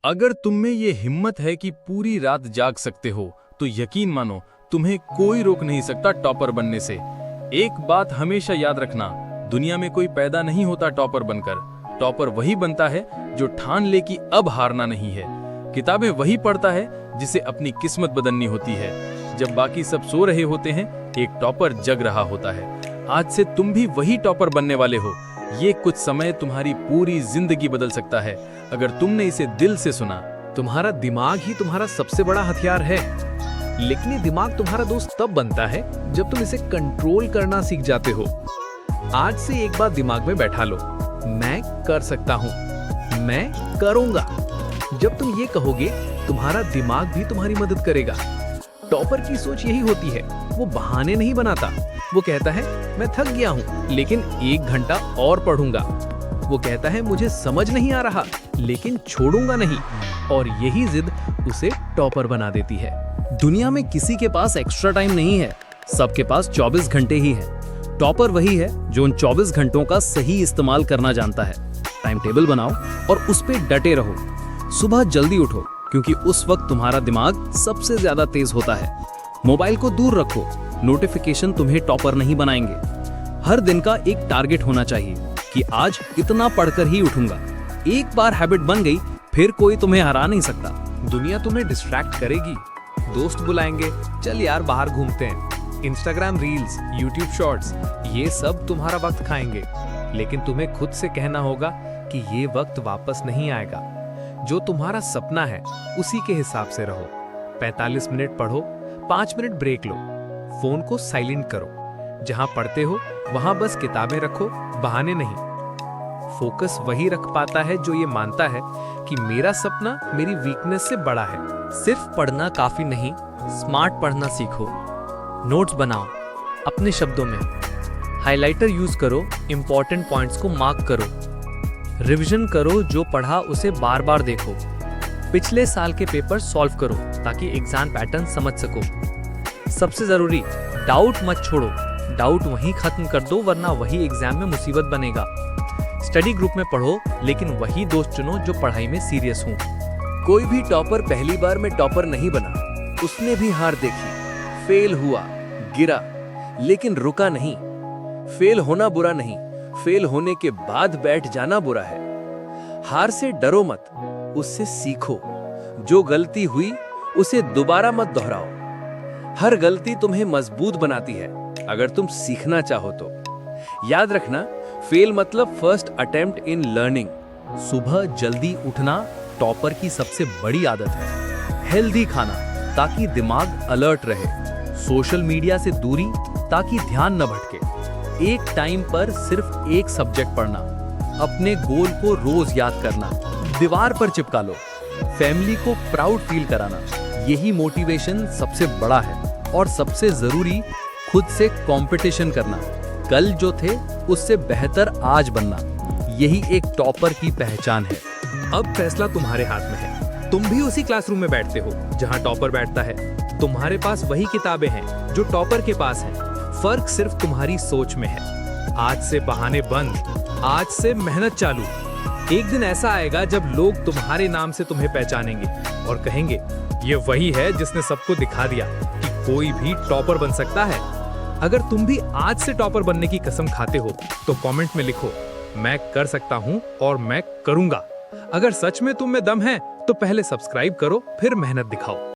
अगर तुम में ये हिम्मत है कि पूरी रात जाग सकते हो तो यकीन मानो तुम्हें कोई रोक नहीं सकता टॉपर बनने से। एक बात हमेशा याद रखना, दुनिया में कोई पैदा नहीं होता टॉपर बनकर। टॉपर वही बनता है जो ठान ले कि अब हारना नहीं है। किताबें वही पढ़ता है जिसे अपनी किस्मत बदलनी होती है। जब बाकी सब सो रहे होते हैं, एक टॉपर जग रहा होता है। आज से तुम भी वही टॉपर बनने वाले हो। ये कुछ समय तुम्हारी पूरी जिंदगी बदल सकता है अगर तुमने इसे दिल से सुना। तुम्हारा दिमाग ही तुम्हारा सबसे बड़ा हथियार है, लेकिन ये दिमाग तुम्हारा दोस्त तब बनता है जब तुम इसे कंट्रोल करना सीख जाते हो। आज से एक बात दिमाग में बैठा लो, मैं कर सकता हूँ, मैं करूंगा। जब तुम ये कहोगे, तुम्हारा दिमाग भी तुम्हारी मदद करेगा। टॉपर की सोच यही होती है, वो बहाने नहीं बनाता। वो कहता है मैं थक गया हूँ लेकिन 1 घंटा और पढ़ूंगा। वो कहता है मुझे समझ नहीं आ रहा लेकिन छोड़ूंगा नहीं। और यही जिद उसे टॉपर बना देती है। दुनिया में किसी के पास एक्स्ट्रा टाइम नहीं है, सबके पास 24 घंटे ही है। टॉपर वही है जो उन 24 घंटों का सही इस्तेमाल करना जानता है। टाइम टेबल बनाओ और उस पे डटे रहो। सुबह जल्दी उठो क्योंकि उस वक्त तुम्हारा दिमाग सबसे ज्यादा तेज होता है। मोबाइल को दूर रखो, नोटिफिकेशन तुम्हें टॉपर नहीं बनाएंगे। हर दिन का एक टारगेट होना चाहिए कि आज इतना पढ़कर ही उठूंगा। एक बार हैबिट बन गई, फिर कोई तुम्हें हरा नहीं सकता। दुनिया तुम्हें डिस्ट्रैक्ट करेगी, दोस्त बुलाएंगे, चल यार बाहर घूमते हैं। इंस्टाग्राम रील्स, यूट्यूब शॉर्ट्स, ये सब तुम्हारा वक्त खाएंगे। लेकिन तुम्हें खुद से कहना होगा कि ये वक्त वापस नहीं आएगा। जो तुम्हारा सपना है उसी के हिसाब से रहो। 45 मिनट पढ़ो, 5 मिनट ब्रेक लो। फोन को साइलेंट करो। जहां पढ़ते हो वहां बस किताबें रखो, बहाने नहीं। फोकस वही रख पाता है जो ये मानता है कि मेरा सपना मेरी वीकनेस से बड़ा है। सिर्फ पढ़ना काफी नहीं, स्मार्ट पढ़ना सीखो। नोट्स बनाओ अपने शब्दों में, हाइलाइटर यूज करो, इंपॉर्टेंट पॉइंट्स को मार्क करो। रिवीजन करो, जो पढ़ा उसे बार बार देखो। पिछले साल के पेपर सॉल्व करो ताकि एग्जाम पैटर्न समझ सको। सबसे जरूरी, डाउट मत छोड़ो, डाउट वहीं खत्म कर दो वरना वही एग्जाम में मुसीबत बनेगा। स्टडी ग्रुप में पढ़ो लेकिन वही दोस्त चुनो जो पढ़ाई में सीरियस हो। कोई भी टॉपर पहली बार में टॉपर नहीं बना। उसने भी हार देखी, फेल हुआ, गिरा, लेकिन रुका नहीं। फेल होना बुरा नहीं, फेल होने के बाद बैठ जाना बुरा है। हार से डरो मत, उससे सीखो। जो गलती हुई उसे दोबारा मत दोहराओ। हर गलती तुम्हें मजबूत बनाती है अगर तुम सीखना चाहो तो। याद रखना, फेल मतलब फर्स्ट अटेम्प्ट इन लर्निंग। सुबह जल्दी उठना टॉपर की सबसे बड़ी आदत है। हेल्दी खाना ताकि दिमाग अलर्ट रहे। सोशल मीडिया से दूरी ताकि ध्यान न भटके। एक टाइम पर सिर्फ एक सब्जेक्ट पढ़ना। अपने गोल को रोज याद करना। दीवार पर चिपका लो। फैमिली को प्राउड फील कराना। यही मोटिवेशन सबसे बड़ा है। और सबसे जरूरी, खुद से कंपटीशन करना। कल जो थे उससे बेहतर आज बनना। यही एक टॉपर की पहचान है। अब फैसला तुम्हारे हाथ में है। तुम भी उसी क्लासरूम में बैठते हो जहां टॉपर बैठता है। तुम्हारे पास वही किताबें हैं जो टॉपर के पास हैं। फर्क सिर्फ तुम्हारी सोच में है। आज से बहाने बंद, आज से मेहनत चालू। एक दिन ऐसा आएगा जब लोग तुम्हारे नाम से तुम्हें पहचानेंगे और कहेंगे ये वही है जिसने सबको दिखा दिया कि कोई भी टॉपर बन सकता है। अगर तुम भी आज से टॉपर बनने की कसम खाते हो तो कमेंट में लिखो, मैं कर सकता हूं और मैं करूंगा। अगर सच में तुम में दम है तो पहले सब्सक्राइब करो, फिर मेहनत दिखाओ।